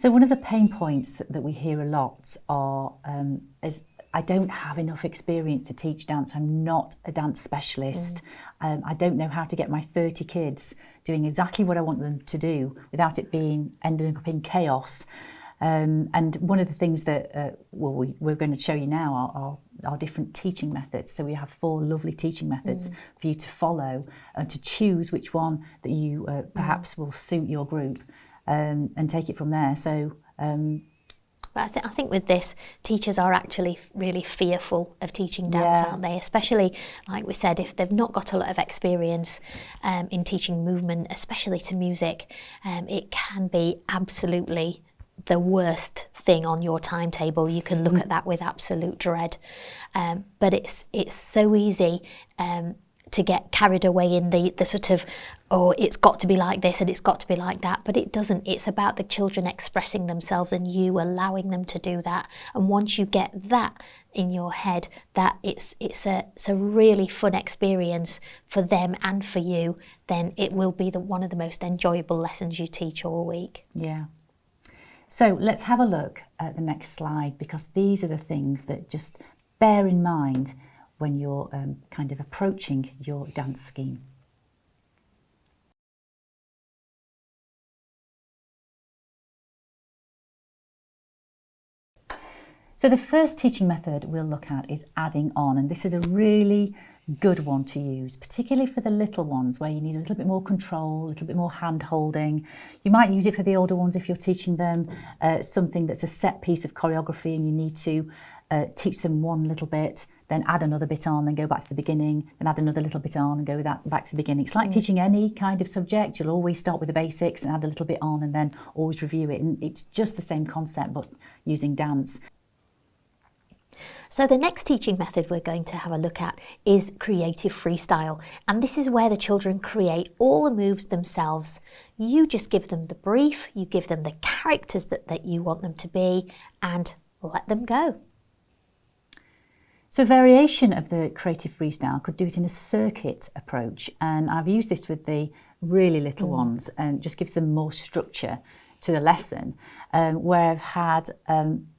So one of the pain points that we hear a lot are is I don't have enough experience to teach dance. I'm not a dance specialist. I don't know how to get my 30 kids doing exactly what I want them to do without it ending up in chaos. And one of the things that we're going to show you now are different teaching methods. So we have 4 lovely teaching methods for you to follow and to choose which one that you perhaps will suit your group, and take it from there. So. But I think with this, teachers are actually really fearful of teaching dance, aren't they? Especially, like we said, if they've not got a lot of experience in teaching movement, especially to music, it can be absolutely the worst thing on your timetable. You can look at that with absolute dread. But it's so easy to get carried away in the sort of, oh, it's got to be like this and it's got to be like that, but it doesn't. It's about the children expressing themselves and you allowing them to do that. And once you get that in your head, that it's a really fun experience for them and for you, then it will be one of the most enjoyable lessons you teach all week. Yeah. So let's have a look at the next slide, because these are the things that just bear in mind when you're kind of approaching your dance scheme. So the first teaching method we'll look at is adding on, and this is a really good one to use, particularly for the little ones where you need a little bit more control, a little bit more hand holding. You might use it for the older ones if you're teaching them something that's a set piece of choreography and you need to teach them one little bit, then add another bit on, then go back to the beginning, then add another little bit on and go back to the beginning. It's like teaching any kind of subject. You'll always start with the basics and add a little bit on and then always review it. And it's just the same concept, but using dance. So the next teaching method we're going to have a look at is creative freestyle. And this is where the children create all the moves themselves. You just give them the brief, you give them the characters that you want them to be, and let them go. So a variation of the creative freestyle could do it in a circuit approach, and I've used this with the really little ones, and just gives them more structure to the lesson, where I've had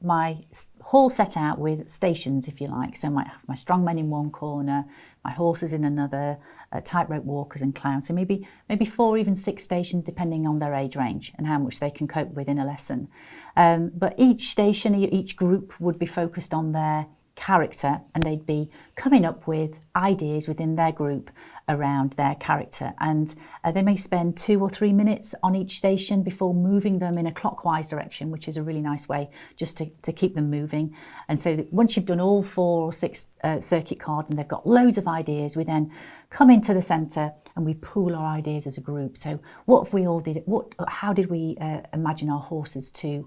my hall set out with stations, if you like. So I might have my strongmen in one corner, my horses in another, tightrope walkers and clowns. So maybe 4 or even 6 stations, depending on their age range and how much they can cope with in a lesson. But each station, each group would be focused on their character, and they'd be coming up with ideas within their group around their character, and they may spend 2 or 3 minutes on each station before moving them in a clockwise direction, which is a really nice way just to keep them moving. And so that once you've done all 4 or 6 circuit cards and they've got loads of ideas, we then come into the centre and we pool our ideas as a group. So what if we all did, how did we imagine our horses to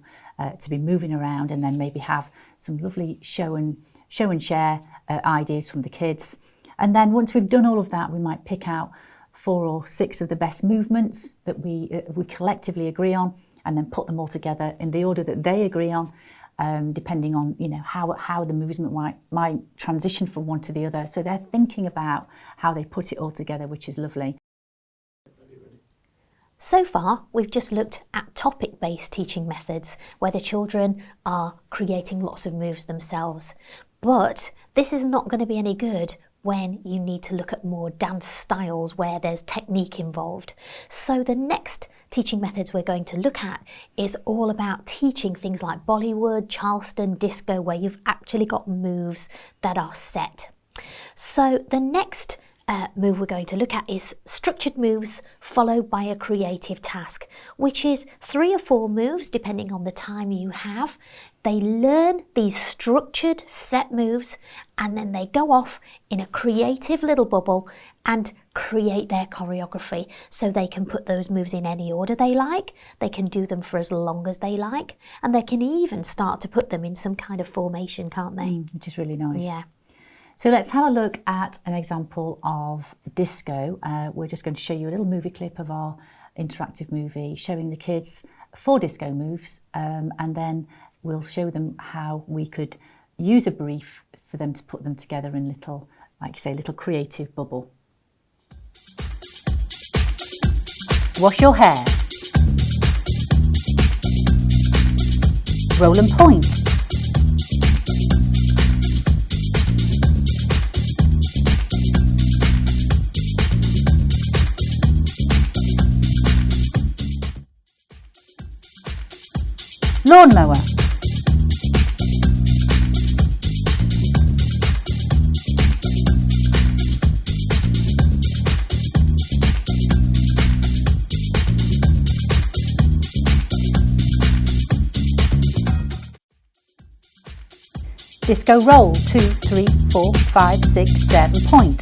be moving around, and then maybe have some lovely show and share ideas from the kids. And then once we've done all of that, we might pick out 4 or 6 of the best movements that we collectively agree on, and then put them all together in the order that they agree on, depending on how the movement might transition from one to the other. So they're thinking about how they put it all together, which is lovely. So far, we've just looked at topic-based teaching methods where the children are creating lots of moves themselves. But this is not going to be any good when you need to look at more dance styles where there's technique involved. So the next teaching methods we're going to look at is all about teaching things like Bollywood, Charleston, disco, where you've actually got moves that are set. So the next move we're going to look at is structured moves followed by a creative task, which is 3 or 4 moves depending on the time you have. They learn these structured set moves and then they go off in a creative little bubble and create their choreography. So they can put those moves in any order they like, they can do them for as long as they like, and they can even start to put them in some kind of formation, can't they? Which is really nice. Yeah. So let's have a look at an example of disco. We're just going to show you a little movie clip of our interactive movie showing the kids 4 disco moves, and then we'll show them how we could use a brief for them to put them together in little, like you say, little creative bubble. Wash your hair. roll and point. Lawnmower. Disco roll, 2, 3, 4, 5, 6, 7 point.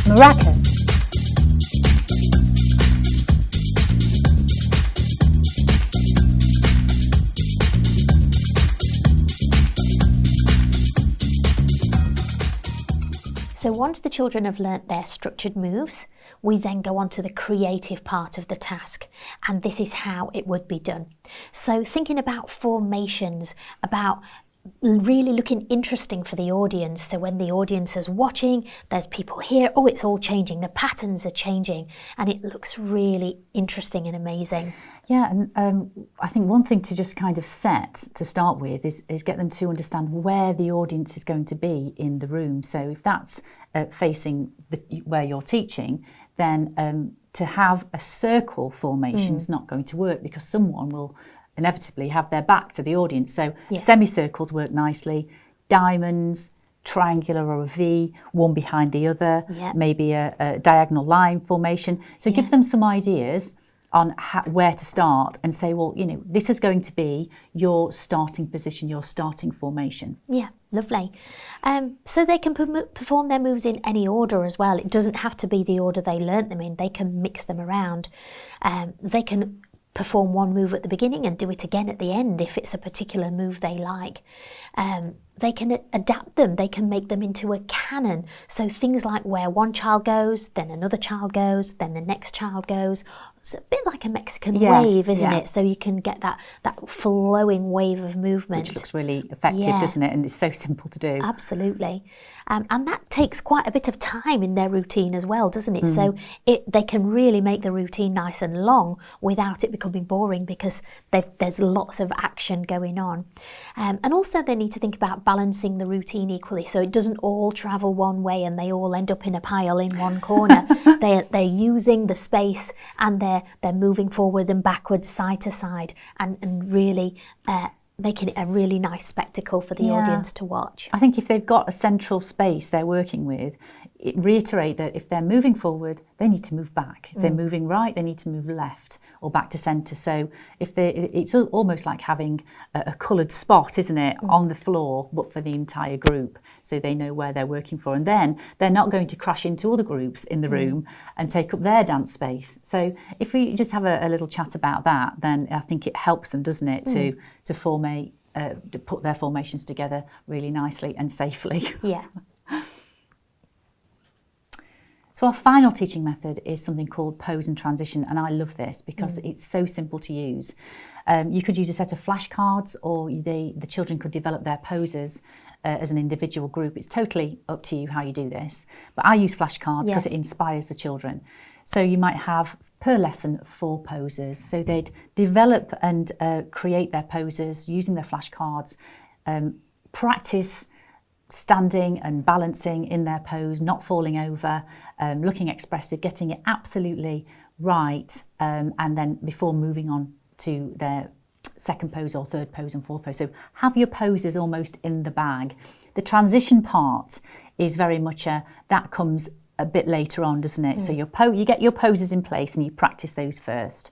Maracas. So once the children have learnt their structured moves, we then go on to the creative part of the task, and this is how it would be done. So thinking about formations, about really looking interesting for the audience. So when the audience is watching, there's people here, oh, it's all changing, the patterns are changing, and it looks really interesting and amazing. Yeah, and I think one thing to just kind of set to start with is get them to understand where the audience is going to be in the room. So if that's facing where you're teaching, then to have a circle formation is not going to work, because someone will inevitably have their back to the audience. So semicircles work nicely, diamonds, triangular or a V, one behind the other, maybe a diagonal line formation. So give them some ideas on where to start and say, well, you know, this is going to be your starting position, your starting formation. Yeah, lovely. So they can perform their moves in any order as well. It doesn't have to be the order they learnt them in. They can mix them around. They can perform one move at the beginning and do it again at the end if it's a particular move they like. They can adapt them, they can make them into a canon. So things like where one child goes, then another child goes, then the next child goes. It's a bit like a Mexican wave, isn't it? So you can get that flowing wave of movement. Which looks really effective, doesn't it? And it's so simple to do. Absolutely. And that takes quite a bit of time in their routine as well, doesn't it? So they can really make the routine nice and long without it becoming boring, because there's lots of action going on. And also they need to think about balancing the routine equally, so it doesn't all travel one way and they all end up in a pile in one corner. They're using the space, and they're moving forward and backwards, side to side, and really making it a really nice spectacle for the audience to watch. I think if they've got a central space they're working with, reiterate that if they're moving forward, they need to move back. If they're moving right, they need to move left or back to centre. So it's almost like having a coloured spot, isn't it, on the floor, but for the entire group, so they know where they're working for. And then they're not going to crash into other groups in the room and take up their dance space. So if we just have a little chat about that, then I think it helps them, doesn't it, to formate, to put their formations together really nicely and safely. Yeah. So our final teaching method is something called pose and transition, and I love this because it's so simple to use. You could use a set of flashcards, or the children could develop their poses as an individual group. It's totally up to you how you do this, but I use flashcards because it inspires the children. So you might have per lesson 4 poses, so they'd develop and create their poses using their flashcards, practice standing and balancing in their pose, not falling over, looking expressive, getting it absolutely right, and then before moving on to their second pose or third pose and fourth pose. So have your poses almost in the bag. The transition part is very much that comes a bit later on, doesn't it? So you get your poses in place and you practice those first.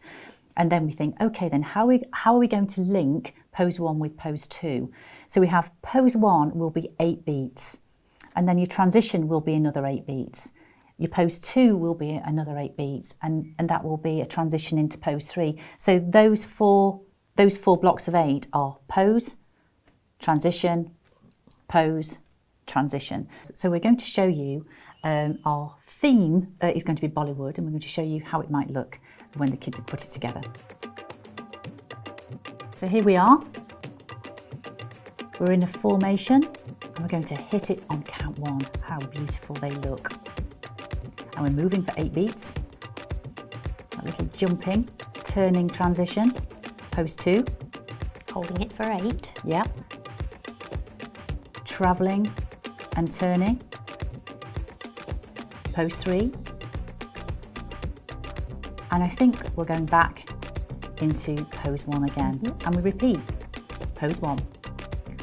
And then we think, okay, then how are we going to link pose 1 with pose 2? So we have pose 1 will be 8 beats, and then your transition will be another 8 beats. Your pose 2 will be another 8 beats, and that will be a transition into pose 3. So those four blocks of 8 are pose, transition, pose, transition. So we're going to show you our theme is going to be Bollywood, and we're going to show you how it might look when the kids have put it together. So here we are. We're in a formation and we're going to hit it on count 1. How beautiful they look. And we're moving for 8 beats. A little jumping, turning transition. Pose 2. Holding it for 8. Yep. Travelling and turning. Pose 3. And I think we're going back into pose 1 again. And we repeat pose 1.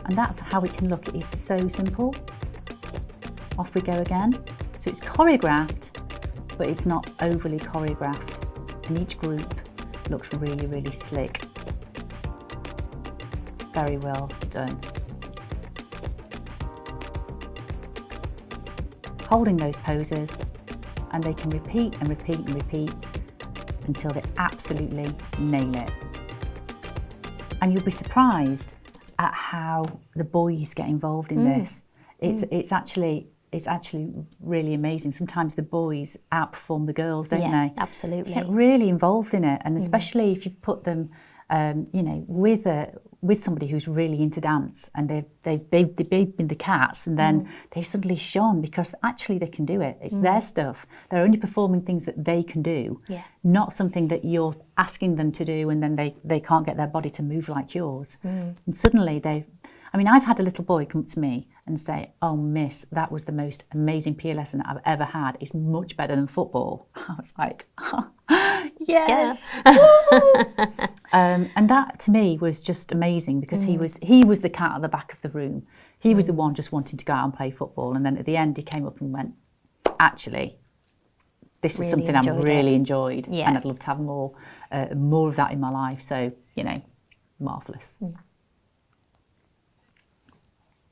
And that's how it can look. It is so simple. Off we go again. So it's choreographed, but it's not overly choreographed. And each group looks really, really slick. Very well done. Holding those poses, and they can repeat and repeat and repeat until they absolutely nail it. And you'll be surprised at how the boys get involved in this. It's actually really amazing. Sometimes the boys outperform the girls, don't they? Absolutely. Get really involved in it, and especially if you've put them, with somebody who's really into dance, and they've been the cats, and then they've suddenly shone because actually they can do it. It's their stuff. They're only performing things that they can do, not something that you're asking them to do, and then they can't get their body to move like yours. And suddenly I've had a little boy come up to me and say, "Oh, miss, that was the most amazing PE lesson I've ever had. It's much better than football." I was like, oh, yes. And that to me was just amazing because he was the cat at the back of the room. He was the one just wanting to go out and play football. And then at the end, he came up and went, "Actually, this is something I've really enjoyed, and I'd love to have more of that in my life." So, marvellous.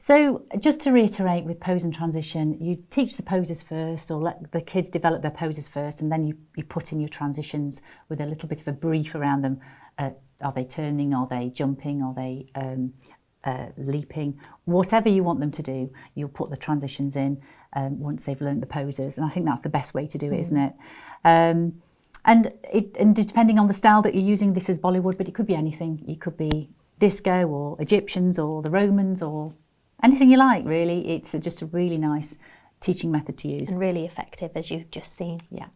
So just to reiterate with pose and transition, you teach the poses first, or let the kids develop their poses first, and then you put in your transitions with a little bit of a brief around them. Are they turning? Are they jumping? Are they leaping? Whatever you want them to do, you'll put the transitions in once they've learned the poses. And I think that's the best way to do it, isn't it? And depending on the style that you're using, this is Bollywood, but it could be anything. It could be disco or Egyptians or the Romans or anything you like, really. It's just a really nice teaching method to use. And really effective, as you've just seen. Yeah.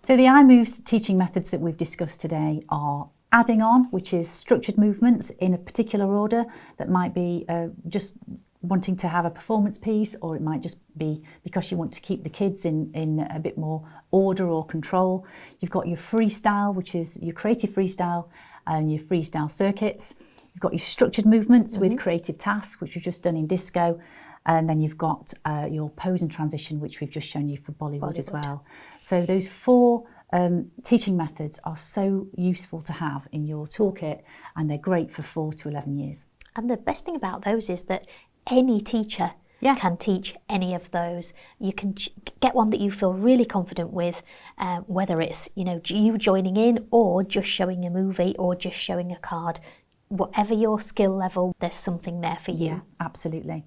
So the iMoves teaching methods that we've discussed today are adding on, which is structured movements in a particular order that might be just wanting to have a performance piece, or it might just be because you want to keep the kids in a bit more order or control. You've got your freestyle, which is your creative freestyle, and your freestyle circuits. You've got your structured movements with creative tasks, which we've just done in disco. And then you've got your pose and transition, which we've just shown you for Bollywood as well. So those 4 teaching methods are so useful to have in your toolkit, and they're great for 4 to 11 years. And the best thing about those is that any teacher can teach any of those. You can get one that you feel really confident with, whether it's you joining in or just showing a movie or just showing a card. Whatever your skill level, there's something there for you. Yeah, absolutely.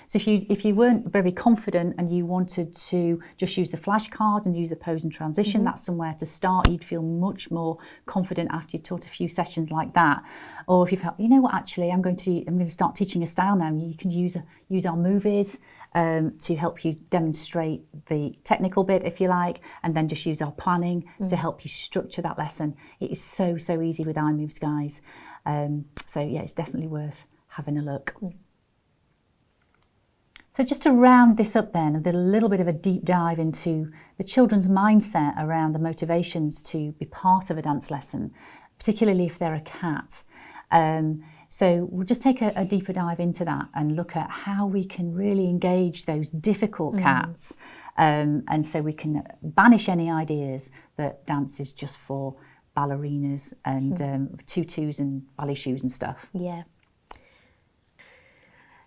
So if you weren't very confident and you wanted to just use the flashcard and use the pose and transition, that's somewhere to start. You'd feel much more confident after you taught a few sessions like that. Or if you felt, actually, I'm going to start teaching a style now. You can use our movies to help you demonstrate the technical bit, if you like, and then just use our planning to help you structure that lesson. It is so easy with iMoves, guys. So yeah, it's definitely worth having a look. So just to round this up then, a little bit of a deep dive into the children's mindset around the motivations to be part of a dance lesson, particularly if they're a cat. So we'll just take a deeper dive into that and look at how we can really engage those difficult cats, and so we can banish any ideas that dance is just for ballerinas and tutus and ballet shoes and stuff. Yeah.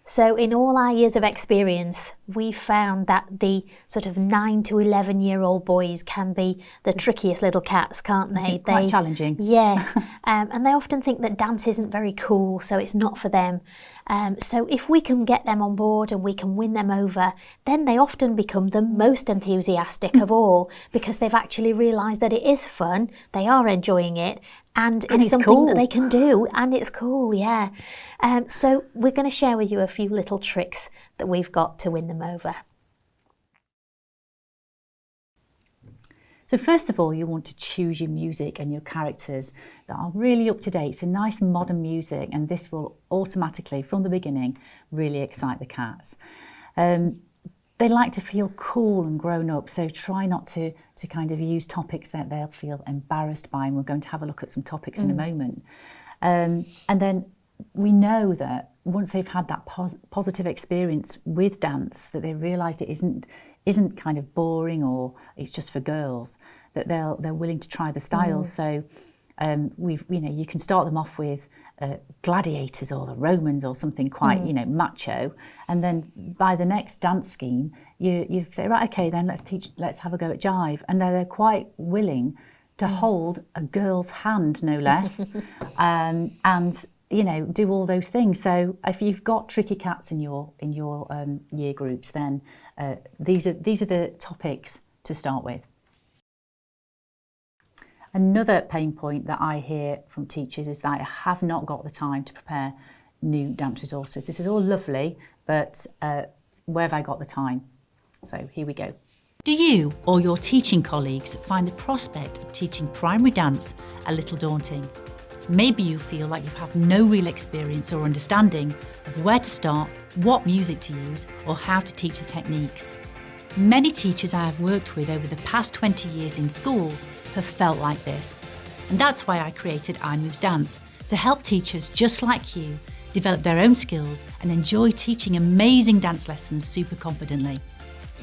So in all our years of experience, we found that the sort of 9 to 11-year-old boys can be the trickiest little cats, can't they? Quite challenging. Yes, and they often think that dance isn't very cool, so it's not for them. So if we can get them on board and we can win them over, then they often become the most enthusiastic of all, because they've actually realised that it is fun, they are enjoying it, and it's something cool. that they can do, and it's cool, yeah. So we're going to share with you a few little tricks that we've got to win them over. So first of all, you want to choose your music and your characters that are really up to date. So nice modern music, and this will automatically, from the beginning, really excite the cats. They like to feel cool and grown up, so try not to kind of use topics that they'll feel embarrassed by, and we're going to have a look at some topics in a moment. And then we know that once they've had that positive experience with dance, that they realise it isn't kind of boring or it's just for girls, that they're willing to try the styles. So you can start them off with gladiators or the Romans or something quite macho, and then by the next dance scheme you say, right, okay, then let's have a go at jive, and they're quite willing to hold a girl's hand, no less, and do all those things. So if you've got tricky cats in your year groups, then these are the topics to start with. Another pain point that I hear from teachers is that I have not got the time to prepare new dance resources. This is all lovely, but where have I got the time? So here we go. Do you or your teaching colleagues find the prospect of teaching primary dance a little daunting? Maybe you feel like you have no real experience or understanding of where to start, what music to use, or how to teach the techniques. Many teachers I have worked with over the past 20 years in schools have felt like this. And that's why I created iMoves Dance, to help teachers just like you develop their own skills and enjoy teaching amazing dance lessons super confidently.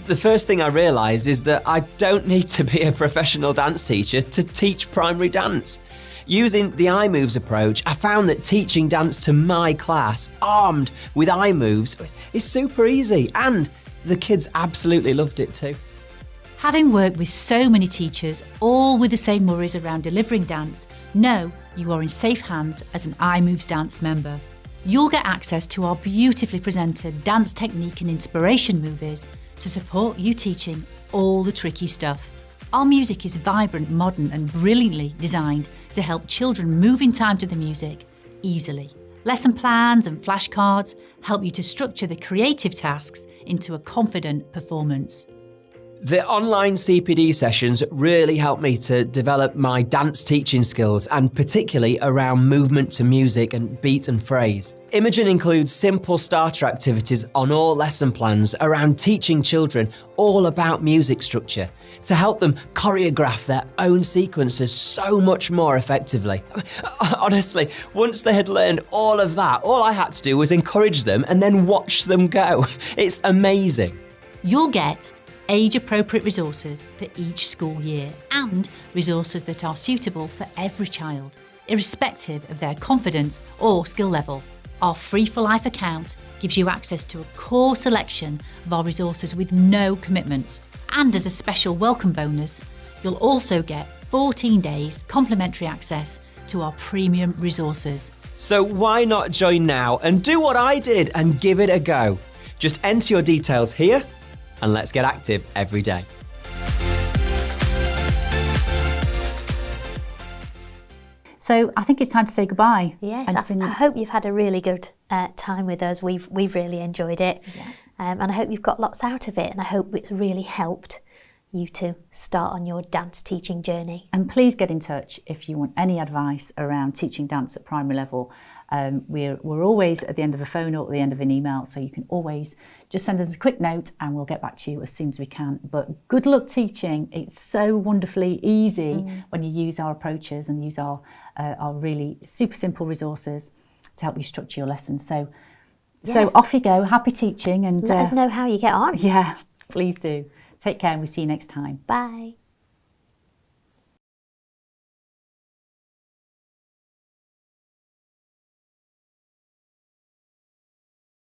The first thing I realised is that I don't need to be a professional dance teacher to teach primary dance. Using the iMoves approach, I found that teaching dance to my class, armed with iMoves, is super easy, and the kids absolutely loved it too. Having worked with so many teachers, all with the same worries around delivering dance, know you are in safe hands as an iMoves Dance member. You'll get access to our beautifully presented dance technique and inspiration movies to support you teaching all the tricky stuff. Our music is vibrant, modern and brilliantly designed to help children move in time to the music easily. Lesson plans and flashcards help you to structure the creative tasks into a confident performance. The online CPD sessions really helped me to develop my dance teaching skills, and particularly around movement to music and beat and phrase. Imogen includes simple starter activities on all lesson plans around teaching children all about music structure to help them choreograph their own sequences so much more effectively. Honestly, once they had learned all of that, all I had to do was encourage them and then watch them go. It's amazing. You'll get age-appropriate resources for each school year and resources that are suitable for every child, irrespective of their confidence or skill level. Our Free for Life account gives you access to a core selection of our resources with no commitment. And as a special welcome bonus, you'll also get 14 days complimentary access to our premium resources. So why not join now and do what I did and give it a go? Just enter your details here and let's get active every day. So I think it's time to say goodbye. Yes, I hope you've had a really good time with us. We've really enjoyed it. Yeah. And I hope you've got lots out of it, and I hope it's really helped you to start on your dance teaching journey. And please get in touch if you want any advice around teaching dance at primary level. We're always at the end of a phone or at the end of an email, so you can always just send us a quick note and we'll get back to you as soon as we can. But good luck teaching. It's so wonderfully easy when you use our approaches and use our really super simple resources to help you structure your lessons. So off you go. Happy teaching, and let us know how you get on. Yeah, please do. Take care and we'll see you next time. Bye.